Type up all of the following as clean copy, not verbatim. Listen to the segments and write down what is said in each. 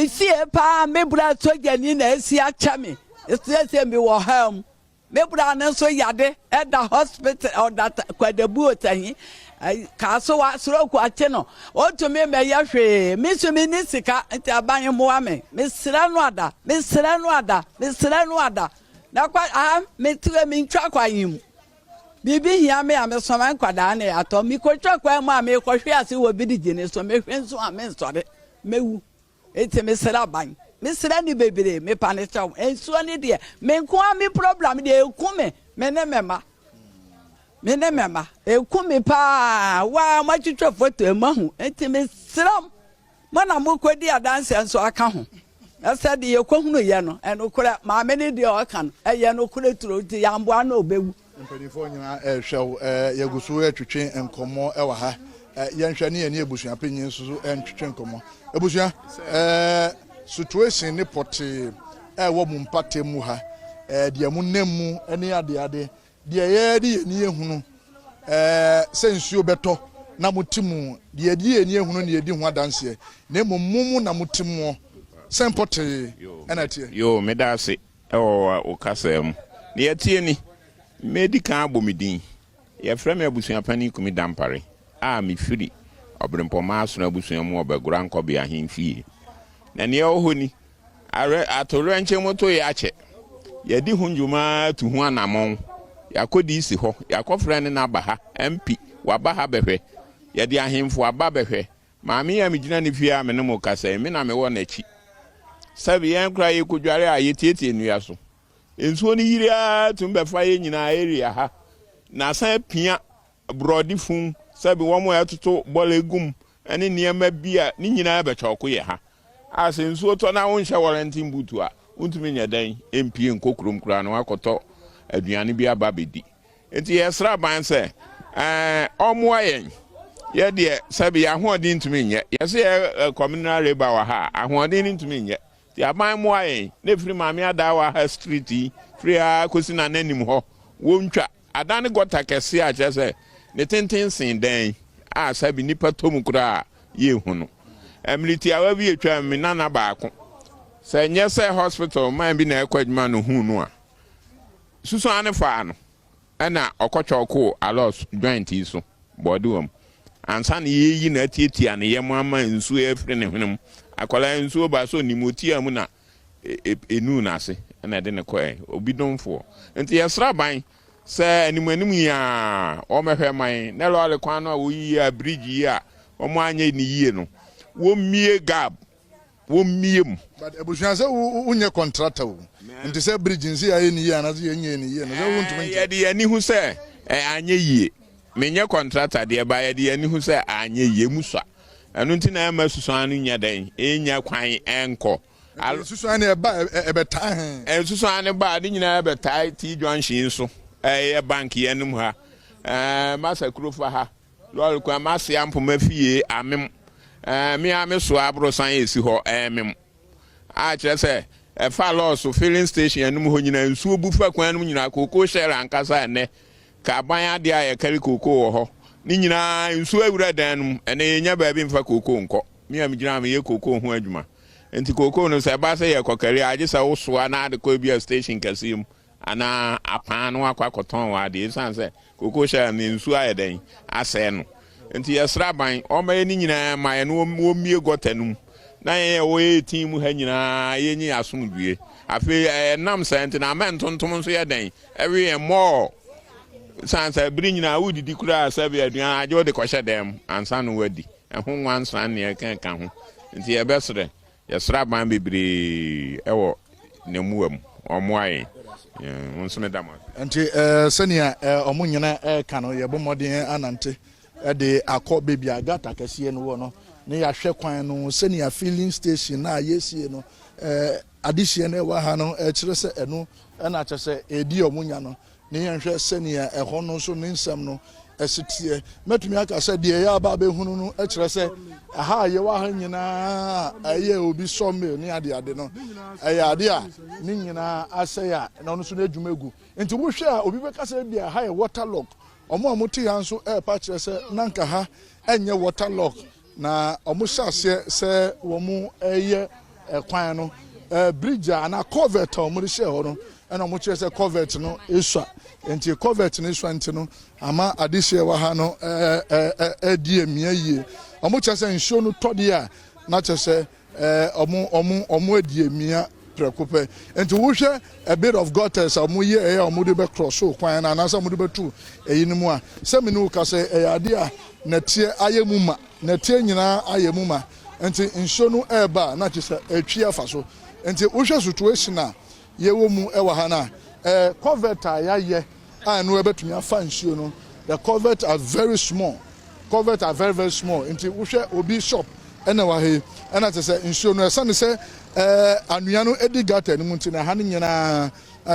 me see a pa me bra so gani na si acha me say me wo ham me bra na so yade at the hospital or that kwadabu otahi ka so wa soro ku ache no o to me ya hwe me so me ni sika nti aban mo ame me sira no ada na kwa me tire me ntwa kwa yim bibi hia me ame so man kwada na ato mi ko twa kwa mo ame ko hwe ase wo bi di gene so me hwe nso ame nsore mewu eti me sira ban me sira ni bebere me pane chaw enso ni de me nko ami problem de ekume me ne mema ekume pa wa ma twitwa foto emahu eti me sira mo na mo kwedi adanse enso aka ho asa de yekohunu ye no enokura ma me ne de o aka no eye no kura turo ti yambo ana obewu mpanifo nyina hwew yegusu atwetwe enkomo ewa ha yenhwe ne ye ebusua panyin so entwetwe enkomo ebusua situation ne pote wo mu mpate mu ha de mu nemu ene ade de ye de ni ehunu sensuo beto na mutimu de de ni ehunu ne di ho adanse na mumu na mutimu sempote enatie yo medase o kasem ne yatie ni medical abomidin ye frame abusua pani kumi dampare me firi obrempo maaso na abusua mu obagura nkobe ahemfie na ne ohoni are atoro nche moto ye ache ye di hunjuma tu hu anamon yakodi isi ho yakofre ne na baha MP wabaha behwe ye di ahemfo aba behwe maami ya migina ne fie amene mo kasa me na me wo na chi sabi yan kra ye kodware ayetietie nua so ensuo ni yiria tumbe fa ye nyina area ha na san pia brodi fun sabi wo mo atoto bolegum ene niema bia ni nyina be choko ye ha ase ensuo to na won hye warranty butu a untumi nya dan empie nkokrom kura no akoto aduane bi aba bedi enti yesra ban se omo ayen ye de sabi ya hoodin ntumi nya yese communal labor wa ha ahoodin ntumi nya ti aban mo ayen ne firi maami adawa ha street free akosi na nanim ho wontwa adane gota kese a chese ne tenten sin dan a sabi nipa tom kura ye hunu emiliti awa bi etwa me nana baako se nyese hospital man bi na ekwaduma no hunu a susu ane fa no na okotwoko alos joint iso bodum ansa na yeyi na tietia ne yem ama nsu efre ne hwenum akola nsu ba so nimoti amu na enu na ase na de ne koe obi domfo enti yesra ban se animanim ya o mehwe man na lole kwan no wo yi a bridge ya o mo anya ni yie no wo mie gap wo mie mu but ebusuan se unye contractor wo nti se bridge nsi ya ni yie na so yenye ni yie no se wo ntumi ya de ani hu se anya yie menye contractor de ba ya de ani hu se anya yie musa enu nti na ma susuan nya dan enya kwan enko susuan e ba ebetai susuan ba de nyina ebetai ti junction so bank yenum ha masa kurofa ha lol kwa masa ampo mafie amem me ame so abro san esi ho mem a kire se fa loss filling station yenum ho nyina nsuo bufa kwan num nyina koko share ankasa ne ka ban ade a ye kari koko wo ho ni nyina nsuo awura danum ene nya ba bi mfa koko nko me am gina me ye koko ho adwuma enti koko no se ba se ye kokari age se wo soa na ade ko bi station kasim ana apano akwakoton wa de sanse koko sha ne nsu ayeden ase no enti yesra ban o ma ni nyina ma ye no wo mie gotanum na ye wo team ha nyina ye nyi asomdue afi nam sent na mentontom so ye den every more sanse bri nyina wudi di kura sabe aduan ajo de kwhye dem ansa no wadi ehun wansan ne kan ho enti ye besre yesra ban bebre ewo nemuam omoaye onsome dama enti senia omunyina ka no ye bomodin anante de akọ baby agata kese no wo no ne ya hwe kwan no senia filling station na yesie no adihie na wa ha no kire se eno na kire edi omunya no ne ye hwe senia eho no so ne nsam no esitie metumi aka se de ya ba be hunu no kire se aha ye wa ha nyina aye obi some ne ade no aye ade a ne nyina ase ya na no so na adwuma egu enti wo hwe a obi be ka se bia ha ye waterlock omo amuti ya nso pa kire se nanka ha enye waterlock na omo hyase se wo mu eye kwan no bridge ana covert o mo de share ho no and mo kire say covert no esua enti covert no esua enti no ama adehye wa ha no die emia yie o mo kire say nsuo no tode a na kire say omo adie emia prekope enti wo hwe a bit of gutters omo ye omo de be cross o kwan na na say omo de be tu eyinimu a say me no ka say ade a na tie ayemu ma na tie nyina ayemu ma enti nsuo no eba na kire say atwi afa so enti wo hwe situation a ye wo mu e wa ha na covert ya ye no ebetumi afa nsuo no the covert are very small very small enti wo hwe obi shop ena wa he ena te se nsuo no esa ne se anua no edi gata ni mu nti na ha ne nyina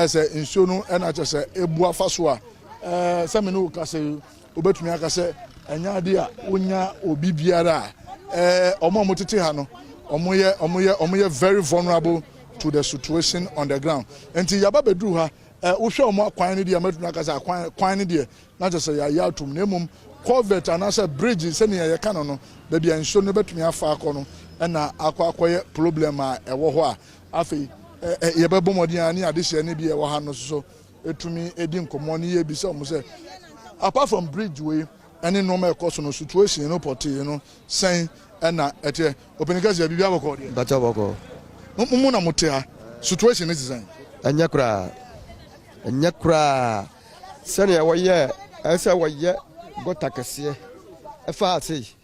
se nsuo no ena te se ebu afa so a se me no ka se obetumi aka se enya ade a onya obi biara omo motete ha no omo ye very vulnerable to the situation on the ground enti yaba bedru ha wo hwe omo akwan ne dia meduna aka se akwan ne dia na te se ya atum na emum covert anasa bridge se ne ye ka no da bia nsuo no betumi afa akọ no na akọ problem a ewo ho a afi ye bebo modin ani adehye ne bi ewo ha no so etumi edi nkomo ne ye bi se omo se apart from bridge way any normal course no situation no port sen na ete openika se bibia boko de bata boko mu na mote ha situation is design anya kra sene ya woye esa woye gota kese efa ati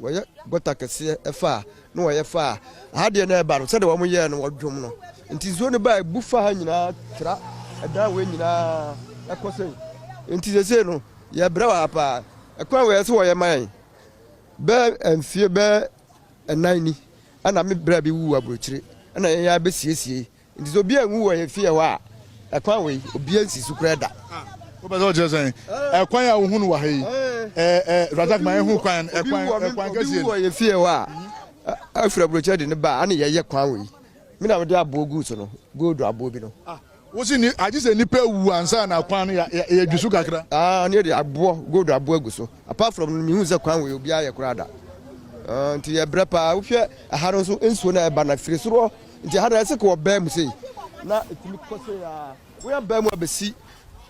woye gota kese efa no woye fa ha de na eba no sene wo mo ye no wodwom no nti zo ne ba bufa ha nyina tra eda we nyina ekose nti sese no ye bra wa pa ekwa we se woye man be enfie be enani ana me bra bi wu abrochire ana ya be siesie nti zo bi anwu woye fie wa ekwa we obi ansi sukura da obezo jezen ekwan ya wo hunu wa he radak ma hu kwan ekwan gazie wo ye fie wa afra brocha de ne ba ana ye kwan we mi na me de abogu so no gold abobi no wo si ni agise nipa wu ansa na kwan no ya dwusu kakra ne de abo gold abo aguso apart from mi hu se kwan we obi aye kurada nti ye brepa wo hwe aharo so ensuo na ba na firi soro nti hada se ko ba mu sei na etimi kose ya wo ya ba mu abesi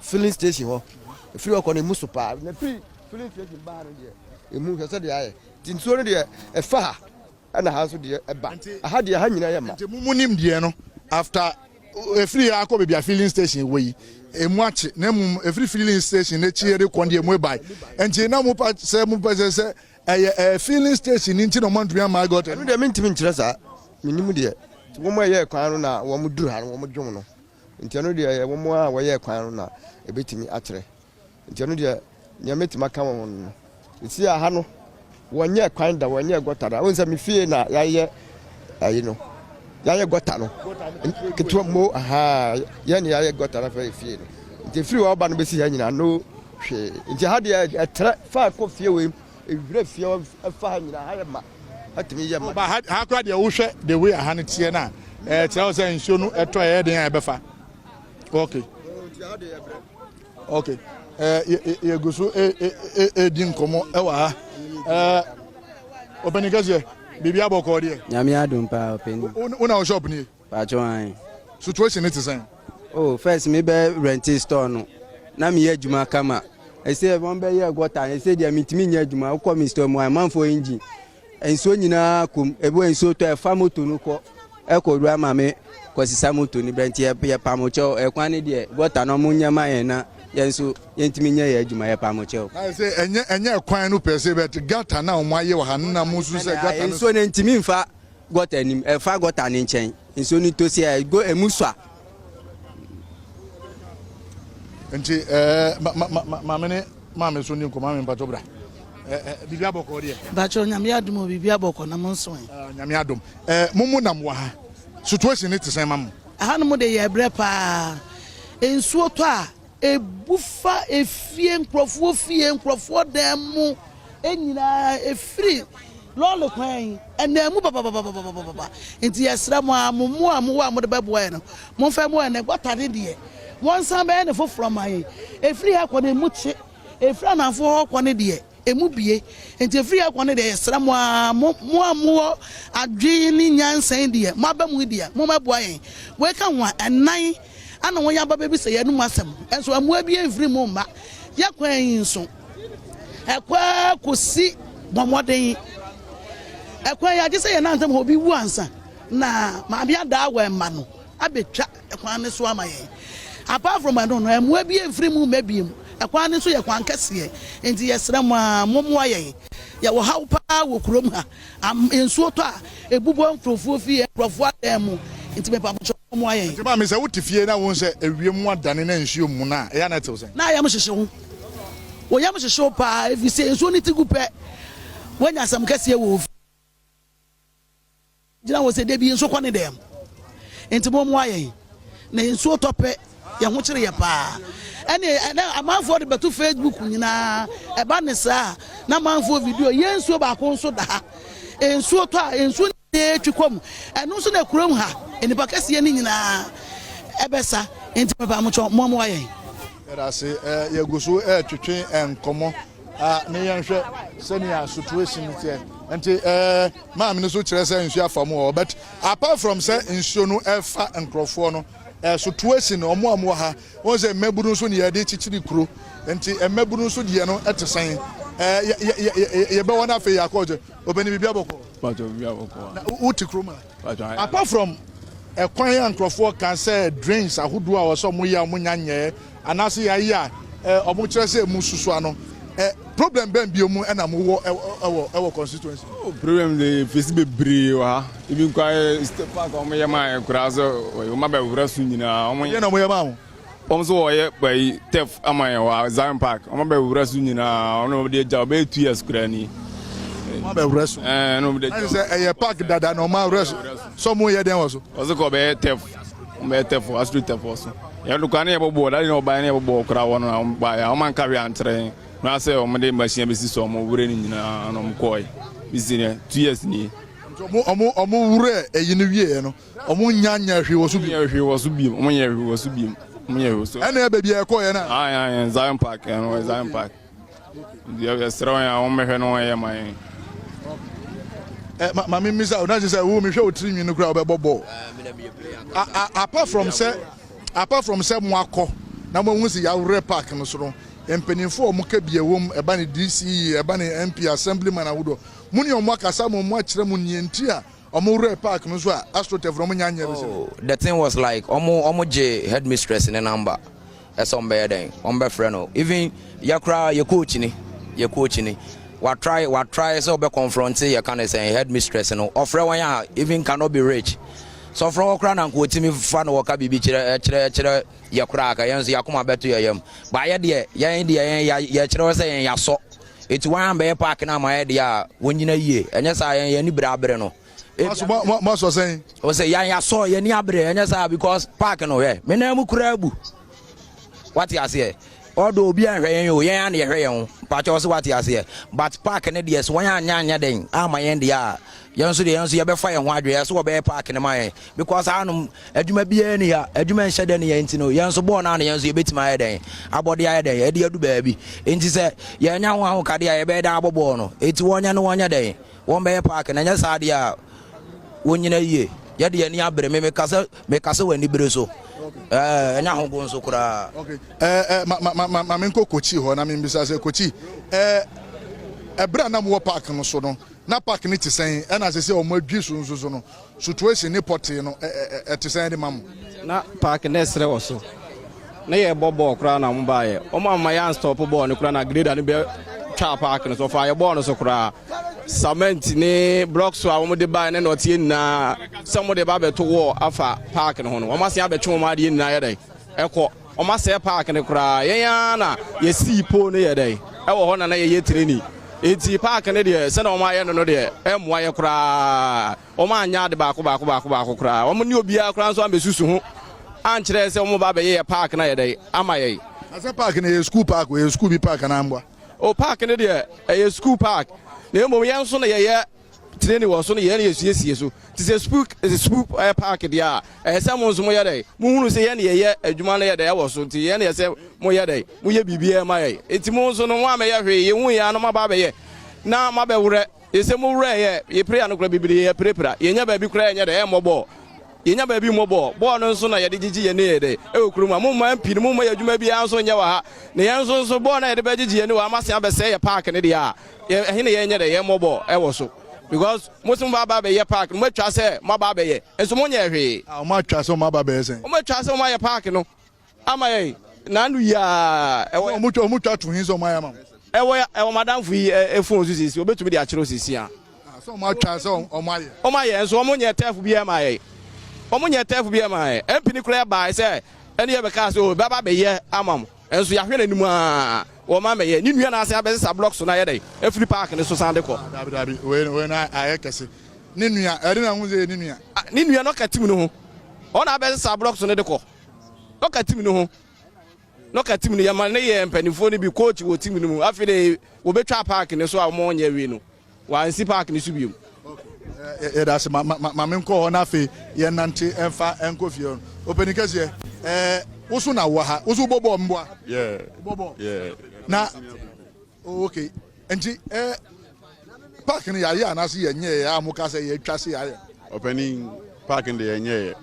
filling station ho free work on musu pa na free filling station ba no de emu hwese de aye tinsuo no de e fa ana ha so de e ba aha de ha nyina ye ma nti munim de no after free akọ be filling station we emu achi na emu free filling station na chi ere kwon de emu bai nti na mu pa se filling station nti no man to ma got no de mentimi nkire sa minimu de wo mo ye kwan no na wo mo duru ha no wo mo dwom no nti no de wo mo a wo ye kwan no na ebetimi atere nti no de nyameti maka wo no nti aha no wonye kwan da wonye gota da wonse me fie na yaye ayi no yaye gota no ketwa mo aha ye ne yaye gota na fie no nti free wa ba no besi ha nyina no hwe nti ha de atere fa ko fie we ewure fie fa nyina ha ye ma atimi ye ma ba ha kwa de wo hwe the way aha ne tie na tell say nsuo no eto ye den ebefa okay okay ye gusu di nkomo e wa ha obenikaze bibi aboko de nyame adom pa openi una shop ni pa joan situation it is oh first me be rent store no na me adwuma kama I say won be ye gota I say dia mitimi nya adwuma ko mi store mo man for engine enso nyina kom ebo enso to e fa moto no ko e ko ru ama me ko sisa moto ni brenti ye pamocho e kwan ne de gota no mo nya ma yen na yenso yentimi nya ye adwuma ye pamocho I say enye kwan no pese bet gata na mo aye wa na mo su se gata enso ne ntimi mfa gota nim e fa gota ne nchen enso ni to se go emuswa nti ma me so ni nkoma me mpacho bra bibi aboko de bacho nyame adom bibi aboko na monso nyame adom mumu nam wa ha situation it is mam aha no mo de ye bre pa ensuo to a ebufa efie nkrofo dem mu enyina efiri lolo kwan enemu baba enti yesra mo amumu wa mo de bebo ye no mo fa mo ene gbotare de won san be ne foforo mai efiri ha ko ne muche efiri anafo ho ko ne de emu bie enti free akwa ne de yesra mo adwe ni nyansan de mo aba mu de mo maboa yen we ka ho enan ana won ya baba bi se ye no asem enso amu abi enfiri mo mba yakwa yin so ekwa kosi bomoden ekwa ya je se ye nantem obi wu ansa na ma bia da wa ma no abetwa ekwa ne so amaye apart from I don't know amu abi enfiri mu mabiem ekwa ne so ye kwan kese enti yesra mo ayen ya wo haw pa wo kurom ha ensuo to a ebubo nkrofo fi nkrofo ademu enti me pa mo ayen enti ba me se wotifie na won se ewiem adane na nsuo mu na ya na tew se na ya mo hyehye ho wo ya mo hyehye pa if say ensuo ni tigu pe wanya sam kese wo jina wo se de bi ensuo kwane dem enti mo ayen na ensuo to pe ya ho kire ya pa ene amanfo de beto Facebook nyina eba ne sa na amanfo video yensuo ba ko nso da ensuo to a ensuo ne twikom eno nso na kurom ha enipa kase ni nyina ebesa enti papa mo ayen era se yeguso twetwe enkomo ne yenhwe senia situation tie enti maam ne so kire se nsuo afamu but apart from say nsuo no efa enkrofo no situation omo ha won say meburu so ne yade chichiri kuro enti meburu so de no etesen ye be wona fe yakoje obeni bibia boko uti kroma apart from ekwan ankrofo kan say drains ahodo a wo so mo ya mo nyanye anase ya ya omo kire say mu susu ano problem ben biomu na mo wo constituency problem de fesi bebre wa ibi kwa step park o me yema kura so o ma ba wura su nyina o mo ye na mo yema ho o so o ye bai tef amaye wa Zion Park o ma ba wura su nyina o no de ja be 2 years kura ni ma ba wura su no de ja e park dada no ma wura su so mo ye den wo so o so ko be tef o street tef so ya lu kan ye bobo da ni o ba ni bobo kura wono na ba ya o man carry antre na say o mede machine besi so mo wure ni nyina no mkoi bizine 2 years ni omo wure eyi ni wie no omo nyanya hwe wo so bi omo nya hwe wo so bi omo nya hwe so ena be bia ko ye na ah Zion Park no Zion Park dia strong ya o mehwe no ye man ma me misa o na say wo me hwe o tiri nwi no kura obebobo apart from say mo akọ na mo hu si ya wure park no so no empenifo mo ka biewom eba ne DC eba ne MP assemblyman awodo muni omo akasa mo akire mo nienti a omo wure park no so a astrotevro mo nyanya be the thing was like omo je headmistress in a number esom be den ombe frɛ no even yakra ye coach ni we try so be confront ye can say headmistress no ofre one ya even cannot be rich so from okra na ko timi fa no waka bibi kire yakura aka yenso yakoma beto yeyam ba ye de ye kire say yen yaso eti wan be park na ma ye de a wonyina yie enye sa yen ni brabre no mo so say o say yan yaso ye ni abre enye sa because park no ye me na mu kura abu what you say odo obi an hwe yen o yen na ye hwe yen pa cho so what you say but park ne de so wan anya den ama yen de a yenso ye be fa ye ho adwe so be park ne man because anum adwuma bia ni ya adwuma nhyɛ de ne ye ntino yenso bo na yenso ye betima ye den abode ye den ye de adu baabi enti se ye nya ho kade ye be da abobo no eti wonya no wonya den won be park na nya sa de a wonyina yie ye de ye ni abre me kasa wani bre so nya ho go nso kura okay ma me nko kochi ho na me bisa se kochi ebra na mo park no so no na park ni tisen na se o mo adwi so no situation ni poti no tisen de mam na park na sere wo so na ye bobo kra na mo ba ye o ma ya stop ball ni kra na grader ni be twa park no so fa ye ball no so kra cement ni blocks so a mo de ba na no tie na some de ba be to wo afa park no ho no o ma se abetwe mo ade ni na ye dai ekọ o ma se park ni kra ye ya na ye si po no ye dai e wo ho na ye training eti park ne de se na o ma ye no de mo aye kra o ma anya de ba ko kra o mo ni obi a kra so ambesusu ho an kire se o mo ba be ye park na ye de ama ye asa park ne school park we school bi park na mbwa o park ne de school park na mo ye nso na ye training was on the year so this is spook park there someone's more day moon say any year a jumana there was so the any say more day we be my it's more so no one may have you are no my baby now my baby is a more rare you pray and go be prepare you never be crying at the mobile you never be mobile born on soon I did you near day oh kruma mumma pin mumma you may be answer yawa the answer so born at the bedgy and I must have a say a park in the year yeah mobile I was so because most of my baby park much I say my baby and some money how much I saw my baby saying how much I saw my park no am I nanu ya much to his on my mom madam for phone is obey to be the atrocis here so much I saw on my so money tough be my omunye tough be my empini clear by say any ever cast oh baba be here amam and so ya hwe nanim a wo ma me ye ni nua na ase abese blocks na ye dey every park ne so sande ko dabi we na ayekese ni nua eri na hu ze ni nua no katim no ho ona abese blocks ne de ko no katim no ho no katim no ya ma ne ye mpanifo ni bi coach wo tim no mu afi de wo betwa park ne so a mo nya wi no wa nsi park ne so biom that's ma me nko na afi ye nante emfa enkofie openikase Usu na waha, usu bobo mbwa. Yeah. Bobo. Yeah. Na okay. Enti park ni ya na si yenye ya amuka se ye twase ya. Opening park in the yenye.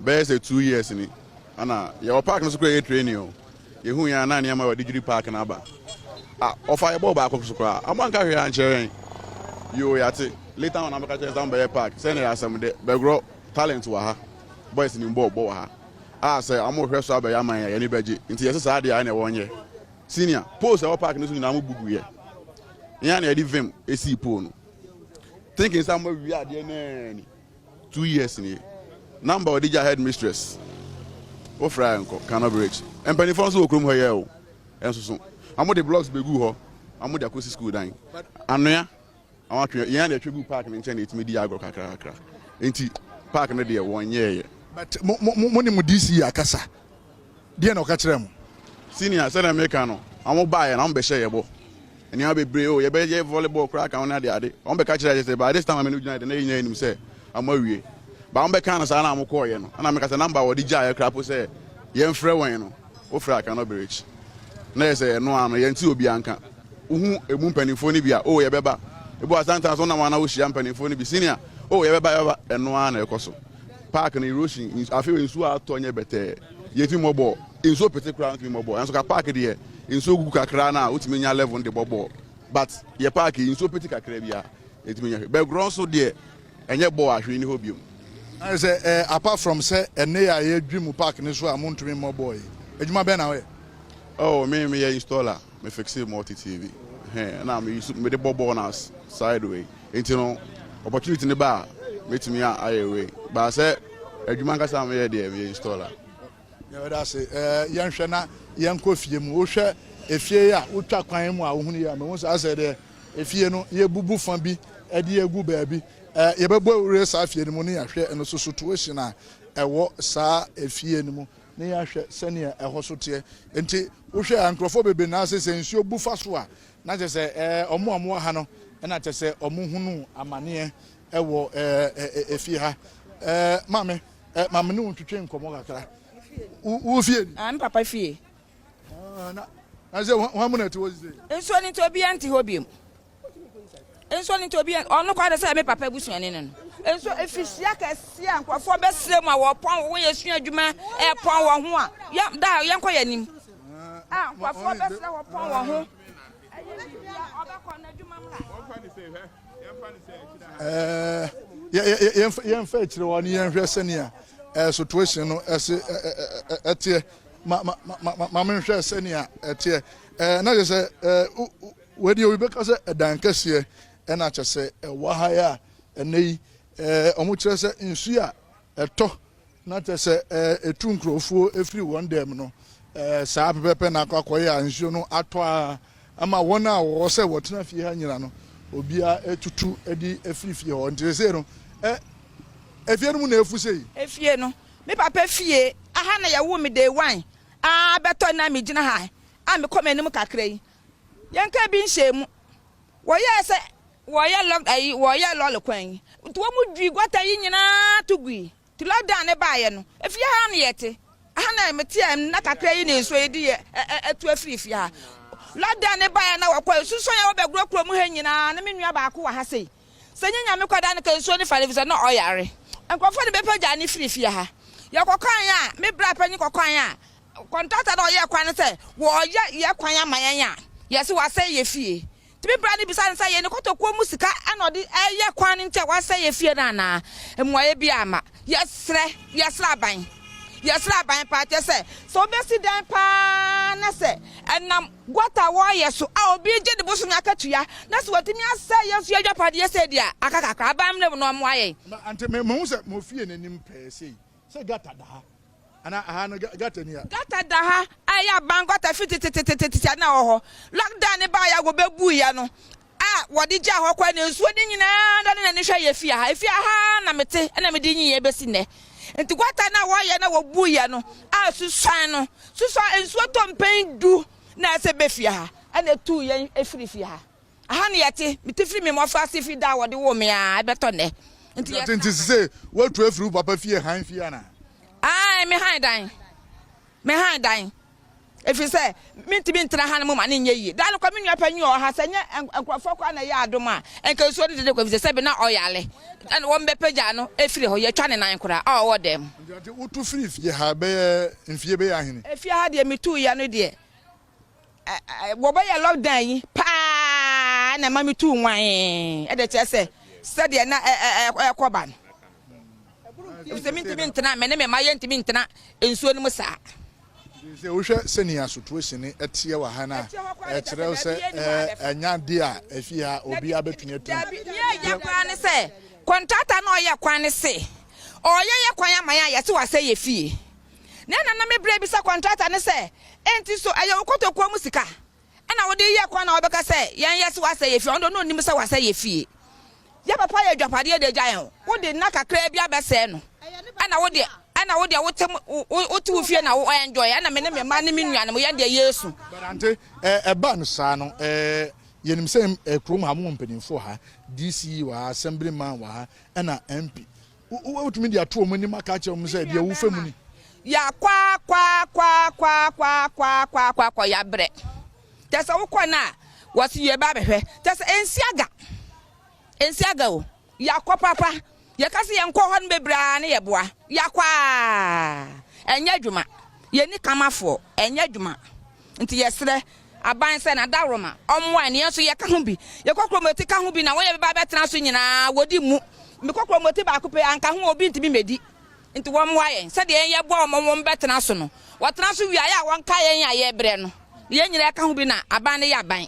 Be say 2 years ni. Ana ya park no so kra training o. Ye hu ya na na ma wadi park na ba. Ah, ofa ye bo ba ko so kra. Amanka hwe an chere. Yo ya te. Later on amaka chere down be park. Say na asem de be grow talent wa ha. Boys ni mbo wa ha. Say I'm more so about Yaman, any budget. Into your society, I know 1 year. Senior, post our park in the Namu year. Yan, I leave him a sea pool. Thinking somewhere we are there 2 years in here. Number of DJ headmistress. Oh, Franco, cannot bridge. And Penny Fonso will come here. And so I'm with the blocks be good. I'm with the acoustic school dying. And yeah, I want to Yan, a tribute park in China to media go cracker. Into park in the day 1 year. But money mu DC akasa. Dia no ka kire mu. Senior said Americano. I'm buy and I'm be share bo. And you be brave, you be volleyball crack on the ade. I'm be ka kire say by this time I'm United na yin him say I'm awie. But I'm be kan say na am call ye no. And I'm ka say number wo di ja crap say ye mfre wen no. Wo fra cannot be rich. Na say no ano ye nti obi anka. Uhu emu mpanifo ni bia o ye beba. Ebu asanta so na wana wo hia mpanifo ni bi senior. O ye beba eno ana ekoso. Park and erosion, I feel in so Tonya better. Yet, mobile, in so particular mobile, and so a park there in so good crana, which mean your level on the bubble. But your park in so particular crabia, it means but grown so dear, and your boy, I really hope you. I say, apart from say, and they are dream park in this way, I'm on to me, my boy. It's my banner. Oh, me, installer, me fix it multi TV. And I'm using the bubble on us sideway. Into no opportunity in the bar. Meet me out away. But I said, a Jumanka Sam here, dear, we installer. Yeah, that's it. Young Shana, young coffee, Musha, if ye are, Uta Quaimo, once I said, if you know, ye boo fambi, a dear boo baby, ye babo race after the money I share and also situation. I walk, sir, if ye no near senior a hospital, and tea, Usha and Crawford be nurses and show buffaswa. Not to say, or more hano, and not to say, or muhunu, a mania. Ewo efi ha mame mame no twetwe nkomo kakra wo fie am papa fie na ze ho mo na ti wo ze enso ni to bi anti hobiem enso ni to bi ono kwa de se me papa busuane no enso efisia ka sia nkwafo be srem a wo pon wo ye sua adwuma e pon wo ho a ya da ye nko yanim nkwafo be srem wo pon wo ho obakọ na adwuma mra yen fa chire woni yen hwe senia situation no ese etie ma me hwe senia etie na je se we di obi ka se edan kase e na che se wa ha ya enei omu chire se nsu a eto na che se etu nkrofo efiri one dem no saa pepe na akwakoye a nsu no ato ama wona wo se wotena fie ha nyina no obia etutu edi efifie ho ntese no efie no mu na efu sei efie no me papa fie aha na ya wo me day one beto na me gina ha me come anim kakra yi yanka bi nhye mu wo ye se wɔyɛ lock ayi wɔyɛ lɔle kwan nti wɔn mu dwi gɔta yi nyinaa to gui ti lockdown ne baayɛ no efie ha no yɛte aha na mete am na kakra yi na nsuo yi di etu afiri fie ha lockdown ne baayɛ na wɔkɔ suso yɛ wɔbɛguro kuro mu ha nyinaa na me nua baako wɔ ha sei sɛ nyanya me kwada ne ka nsuo ne fa ne na ɔyare nkɔfo ne bɛpagya ne firi fie ha yɛkɔkwan a me bra panyi kɔkwan a contractor na ɔyɛ kwan sɛ wɔyɛ yɛ kwan ama yɛn a yɛse wasɛ yɛ fie tibi bra ne bisa nsa yɛ ne kɔtɔkuo mu sika ana ɔde ɛyɛ kwan ne nkyɛ wasɛ yɛ fie na na emuayɛ bi ama yɛsrɛ aban pa kyɛ sɛ so obesi dan pa na sɛ ɛnam gota wɔyɛ so a obi gye de boso nyakatua na sɛ watimi asɛ yɛso adwapade yɛsɛ dia akakakra aban ne no mo ayɛ ante me hu sɛ mo fie n'anim pɛɛ sɛ gata da ha ana aha no gata ni ya gata da ha aya ban gota fitititititi na wo ho lockdown ne ba ya go bebu ya no a wodi gya ho kwa na nsuo ni nyina da ne hwɛ yɛ fie ha na mete na me di nyi yɛ besi nɛ nti gota na wo yɛ na wo bu ya no a susan nsuo tompen du na sɛ be fie ha ana tu yɛ efiri fie ha aha ne yɛte mete firi me mo fa se fi da wodi wo me a ɛbɛtɔ nɛ nti sɛ wotu afiri papa fie han fie ana ai me han dan efi say mintimi ntra han mo ma ne nye yi dan ko me nwa panyi o ha sɛ nye enkrofo kwa na ya adom a enka so de ko fi sɛ be na oyale and wo mbepagya no efiri ho ye twa ne nan kora a wo dem nti wotu firi fie ha be mfie be ahene efie ha de mitu ya no de wo be ya lockdown yi pa na ma mitu nwan e de che sɛ de na ekoba no efise mintimi ntra me ne me ma ye ntimi ntra ensuo no mu saa sɛ wohwɛ sɛnia situation ɛteɛ wɔ ha na ɛkyerɛ sɛ anya de a afie ha obi abɛtumi atu yɛ kwan ne sɛ contractor na ɔyɛ kwan ne se ɔyɛ kwan ama ya yɛse wasɛ yɛ fie na na me brɛ bi sɛ contractor ne sɛ enti so ɛyɛ wokotokuo mu sika ɛna wode yɛ kwan na wɔbɛka sɛ yɛn yɛse wasɛ yɛ fie ɔno no nim sɛ wasɛ yɛ fie yɛ papa yɛ dwapade de gya yɛn wode na kakra bi abɛsɛ no ana wode wotu fie na wo enjoy ana me ne me ma ne me nua no yɛ de Yesu barante ɛba no saa no yɛnim sɛ krom ha mo mpanimfo ha DC wa assemblyman wa ha ɛna MP wotumi de ato mo nim aka kyerɛ mo sɛ de wo famu ni ya kwa ya bre tesa wo kɔ na wɔsi yɛ ba behwɛ tesa ensiaga o ya kɔ papa ya kasi yɛ nkɔ hɔ no bebra ne yɛ boa ya kwa enya dwuma yɛ ni kamafo enya dwuma nti yɛsrɛ aban sɛ na daroma ɔmo ani nso yɛ ka ho bi yɛ kokromoti ka ho bi na wɔyɛ beba bɛtena so nyinaa wodi mu me kokromoti ba ko pe anka ho obi ntimi medi nti wɔn wayɛ sɛ de yɛ boa ɔmo bɛtena so no wɔtena so wiaye a wɔn ka yɛn a yɛ brɛ no yɛ nyina ka ho bi na aban ne yɛ aban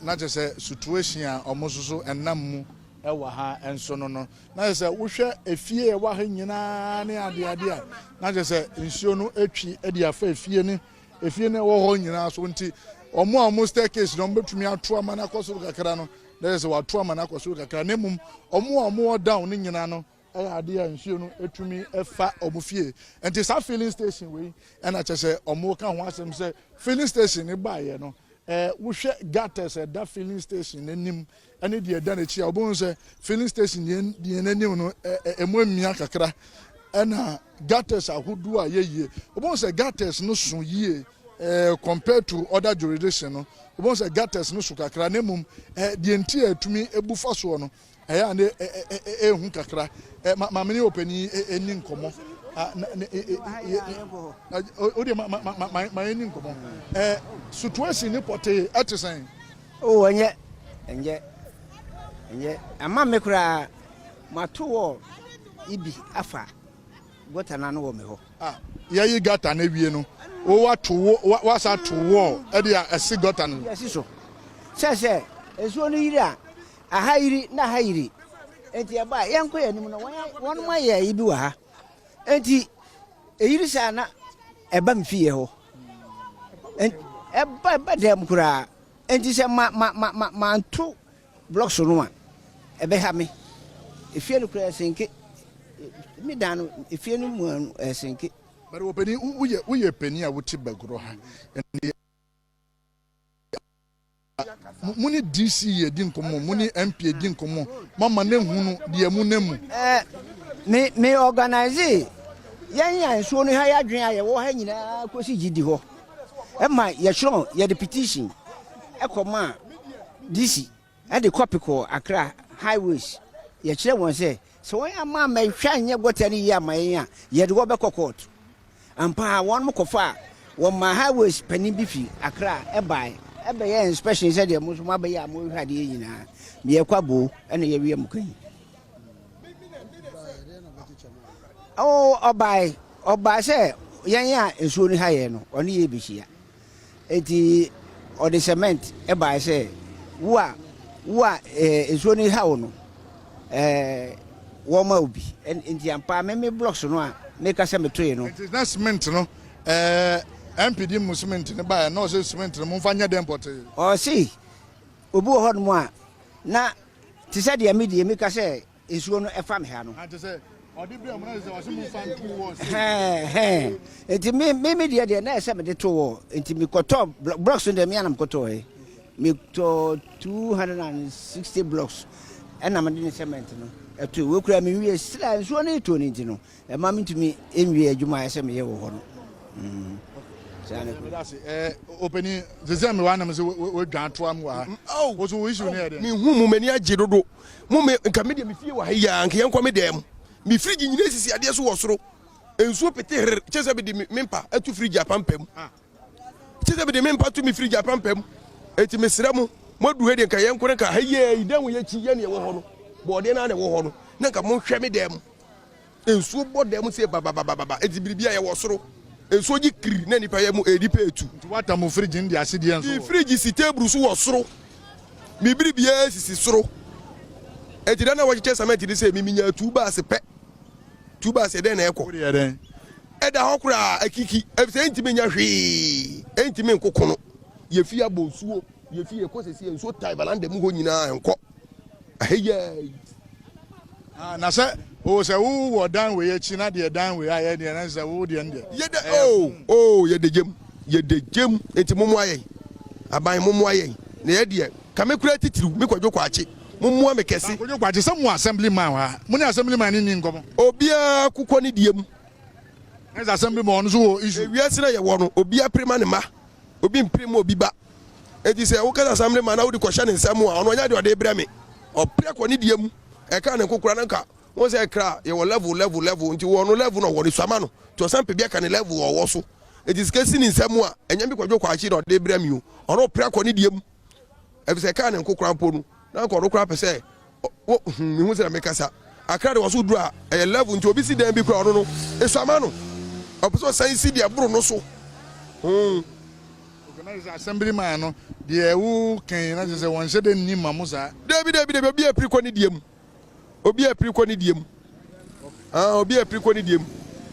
na kyerɛ sɛ situation a ɔmo soso ɛnam mu ɛwɔ ha enso no na kyerɛ sɛ wohwɛ efie ɛwɔ ha nyinaa ne ade a na kyerɛ sɛ nsuo no atwi ɛde afa efie ne ɛwɔ hɔ nyinaa so nti ɔmo staircase no mbetumi ato ama na akɔso kakra no na kyerɛ sɛ wato ama na akɔso kakra ne mum ɔmo down ne nyinaa no ɛyɛ ade a nsuo no etumi ɛfa ɔmo fie nti sa filling station wei ɛna kyerɛ sɛ ɔmo ka ho asɛm sɛ filling station ne baayɛ no wohwɛ gutters da filling station n'anim ɛne deɛ da n'akyi a ɔbɛn sɛ filling station deɛ n'anim no ɛmo amia kakra ɛna gutters ahodoɔ a yɛyie ɔbɛn sɛ gutters no so yie compared to other jurisdiction no ɔbɛn sɛ gutters no so kakra ne mum deɛ nti a etumi ebu fa soɔ no ɛyɛ ane ehu kakra maame ne opani eni nkɔmɔ o de ma eni nkɔmɔ situation ni pɔte ɛte sɛn. o ɛnyɛ ama me kura mato wɔ ibi afa gota na no wɔ me hɔ yɛyi gata na wie no o wasa to wɔ ɛde a ɛsi gota no yɛsi so sɛ esuo no yiri a aha yiri na aha yiri enti aba yɛnkɔ yɛ nim no wɔn mo yɛ ibi wɔ ha enti eyiri sa na ɛba mfie hɔ ɛba dɛm kura enti sɛ ma nto blocks no a ɛbɛha me efie no kura senke me dan no efie no mu senke bari opani woyɛ pani a wote bagoro ha muni DC ye din komo muni MP din komo mama ne hunu de mu ne mu me organize yan so no ha ya dwen aye wo ha nyina kosi gidi ho e ma ye hron ye the petition e koma DC e de copy ko Accra highways ye kire won say so won ama ma hwa nye gota ni ya mayen a ye de wo be court ampa won mo kofa won ma highways panin bi fi Accra e bai e be ye inspection say de mo so ma be ya mo hwa de nyina me ye kwabo e na ye wi am kan. Oh, obai say yan ensuo ni haye no oni ye bihia enti o de cement e bai say wo ensuo ni hawo no wo ma obi enti ampa me blocks no a make us me tray no enti na cement no MPD mu cement ne bai no say cement no mo fanya dem pot o si obi ho no a na ti say de me make us say ensuo no e fam ha no enti me dia na ese me de to enti me koto blocks de me anam koto me to 260 blocks and am de cement no eto we kura me wie sila so na eto ni no e ma me ntumi enwie adwuma ese me ye wo ho no opening the me wan am say we dwan to am wa wo so we issue ne de me hu mu mani age dodo mu me nka me de me fie wa ha ya nka yen kwa me dem mi frigi nyina sisi ade so wo soro ensuo pete chese be de mempa atu frigi apampam chese be de mempa tu mi frigi apampam eti mesira mu modu he de nka yen kore ka haye idan ye chi ye ne wo ho no bode na ne wo ho no na nka mo hwe me dem ensuo bodem se baba eti biribia ye wo soro ensuo gi kiri na nipa ye mu edipa etu wata mo frigi ndi asidi enso mi frigi si table so wo soro mi biribia sisi soro eti dana wo chiche sameti de se mi minya tuba se pe tuba se den na eko eda hokura akiki efse ntimi nya hwe ntimi nkokono ye fi abonsuo ye fi ekosesi enso tai balande mu ho nyina enko aheye na se o se wo dan we ye chi na de dan we aye de na se wo de nde ye de ye de jem enti momo aye aban momo aye na ye de kamekura titiru me kwadwo kwache momo me kese kwadwo kwache se mu assemblyman wa mu ni assemblyman ni ngomo obia kukọ ni diem as assemblyman no so issue wi asira ye wo no obia prima ne ma obi mprima obi ba enti se wo ka assemblyman na wo di kwhya ne nsam a ono nya de ode bra me opre kọ ni diem e ka ne kokura nka won se kra ye wo level nti wo no level no wo ni swama no to sampe bia ka ne level wo so enti skesi ni nsam a enya bi kwadwo kwachi de ode bra me o ono opre kọ ni diem e se ka ne kokura mpo no na ko kokura pese wo mi hu se na mekasa akra de wo so dura e level nti obi si dan bi kra ono no e swama no opeso science dia buru no so organize assemblyman no de wu kan na se won se de ni mamusa David obi apri ko ni diem obi apri ko ni diem obi apri ko ni diem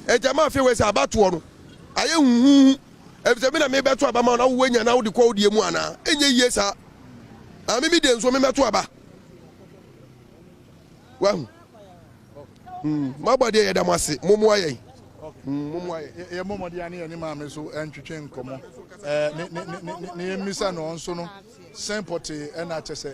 e jama fe we se abato no aye hu e se me na me beto aba ma na wo nya na wo de ko diem ana enye yie sa mi de nso me meto aba wa ma body ye da mase momo aye momo aye ye momo de ani ni ma me so entwetwe nkomo ne misa no nso no sempote na chese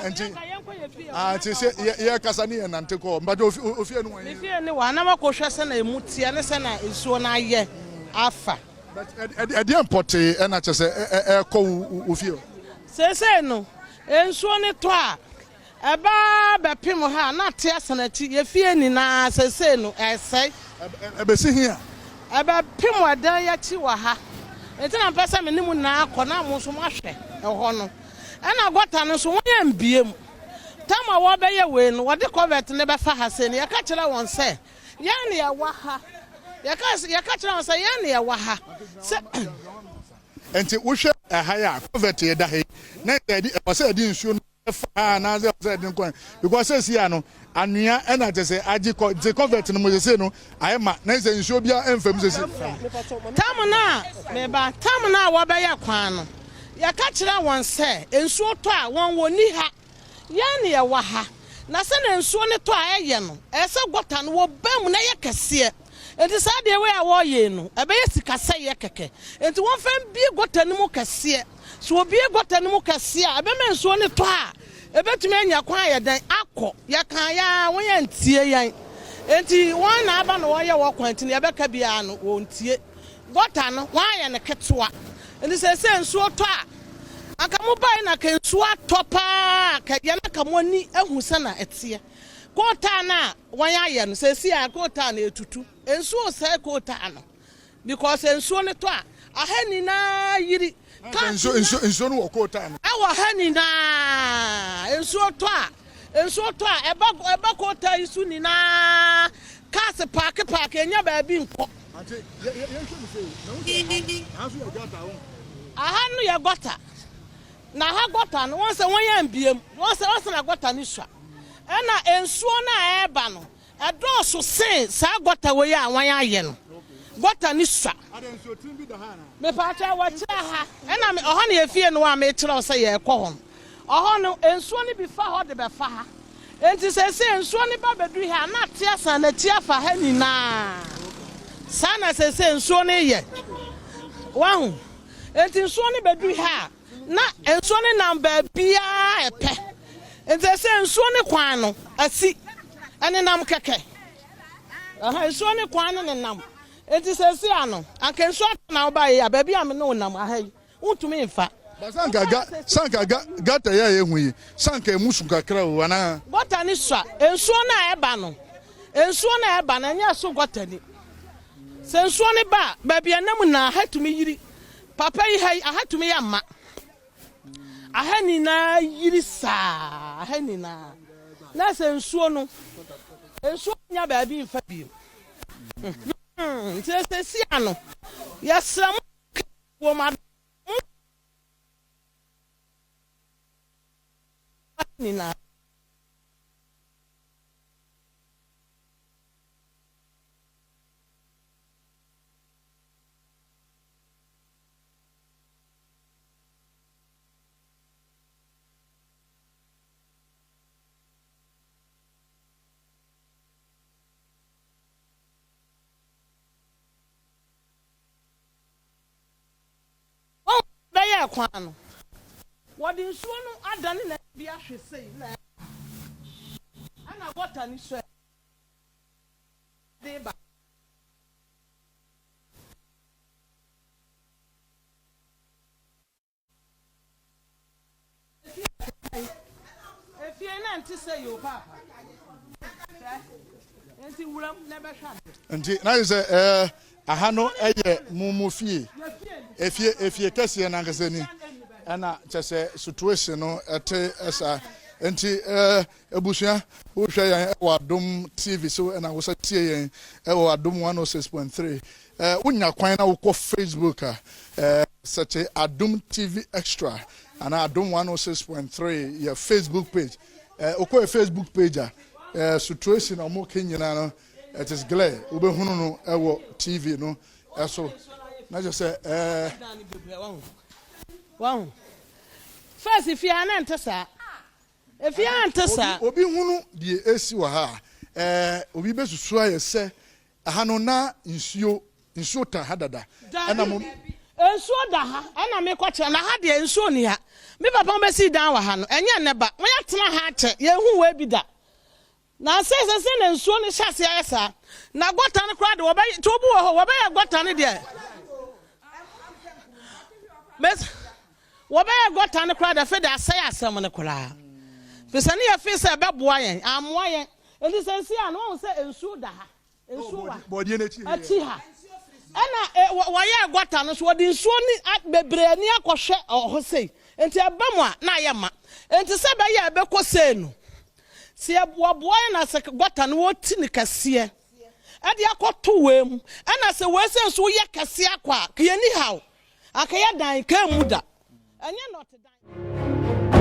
enti se ye kasa ni nante ko mba ofie no wan ofie ni wa na makohwe se na emutie ne se na ensuo na ye afa e de importe na chese ko ofie sese no ensuo ne to a eba bepim ha na te asanati ye fie ni na sese no esai ebesi hia eba pim wadan ya chi wa ha etina pesa me nimu na akona mo so mahwe ho no na gota no so won mbiem tama wo be ye we no wode covet ne be fa ha se ne ya ka kire won se ya ne ya wa ha ya ka kire won se ya ne ya wa ha enti wo hwe ha ya covet ye da he na e wose di nsuo fa na ze wose di nkwan because say ya no anua na tese agi ko the covet no mo se no ayema na se nsuo bia emfam se tamuna meba tamuna wo be ye kwan no ya ka kire won se nsuo to a won woni ha ya ne ya wa ha na se na nsuo ne to a ye no ese gota no wo bam na ye kese enti sade we a wo ye no ebe ye sika se ye keke enti won fam bi gota no mu kese so obi gota no mu kase a ebe me nsuo ne to a ebetumi anya kwan ya dan akọ ya kan ya won ya ntie yan enti won na aba no ye wo kwanti ne ebeka bia no wo ntie gota no wan ya ne ketwa enti se nsuo to a aka mo bai na ka nsuo atopa ka ya na ka mo ni ehu se na etie gota na wan ya ye no se a gota na etutu nsuo se gota no because nsuo ne to a ahani na yiri nsuo no wokota no awa hani na nsuo to a eba kota isu ni na cars park enya ba bi nko ante ye se na asu ya gota ho aha no ya gota na ha gota no won se won ya mbiem won se na gota ni sua na nsuo na eba no edoso sen sa gota we ya wan ya ye no gota ni sua adensuo tin bi da ha na me pacha wa kira ha na me oho na efie no wa me kira o se ye kọ ho oho no ensuo ni bi fa ho de be fa ha enti se ensuo ni ba bedu ha na te asa na ti afa ha ni na sana se ensuo ni ye wa hu enti ensuo ni bedu ha na ensuo ni namba bia epe enti se ensuo ni kwan no asi ene nam keke aha ensuo ni kwan no nam enti se ano anka ensuo na oba ye ba bia me no nam aha yi untumi mfa sanka gata ya ehu yi sanka emusu kakra o ana gota ni swa ensuo na eba na nya so gota ni se ensuo ni ba bia nam na hatumi yiri papa yi hai ahatumi ya ma ahani na yiri sa ahani na se ensuo no ensuo nya ba bi mfa bi se ano yasram wo ma nina ya kwano wodi nsuo no adane na bia hwesei na ana water ni so de ba efie na nti say yo papa enti wuram na be hwa nti na say aha no eye mumufie efie kese na nkase ni ana chese situation no ete esa enti ebusua wo hwe yan e Adom TV so na wo satie yan e Adom 106.3 unya kwan na wo ko Facebook such Adom TV Extra and Adom 106.3 your Facebook page okọ Facebook page situation omo kenyina no it is glare ube hunu no ewo TV no eso na just say wow first if you are ntesa obi hunu die esi wa ha obi besusu aye se aha no na nsuo ta hadada ana mo nsuo da ha ana me kwache na ha de nsuo ni ha me papa be si dan wa ha no enye ne ba won ya tena ha che ye hu we bi da na se na nsuo ni hyase ayesa na gota ne kra de wo be tobu wo be ya gota ne de mes wo be ya gota ne kra de fe da asai asem ne kra pesani ya fe se be boa yen amoa yen enti sensi a no se nsuo da ha nsuo wa body na chi ha ana wo ya gota no so wo de nsuo ni bebre ni akohwe ho sei enti aba mu a na ya ma enti se be ya be ko sei no si aboa na se gota no woti ni kase ade akoto wem ana se we se nso ye kase akwa ka ye ni haw akaya dan ka mu da enye not dan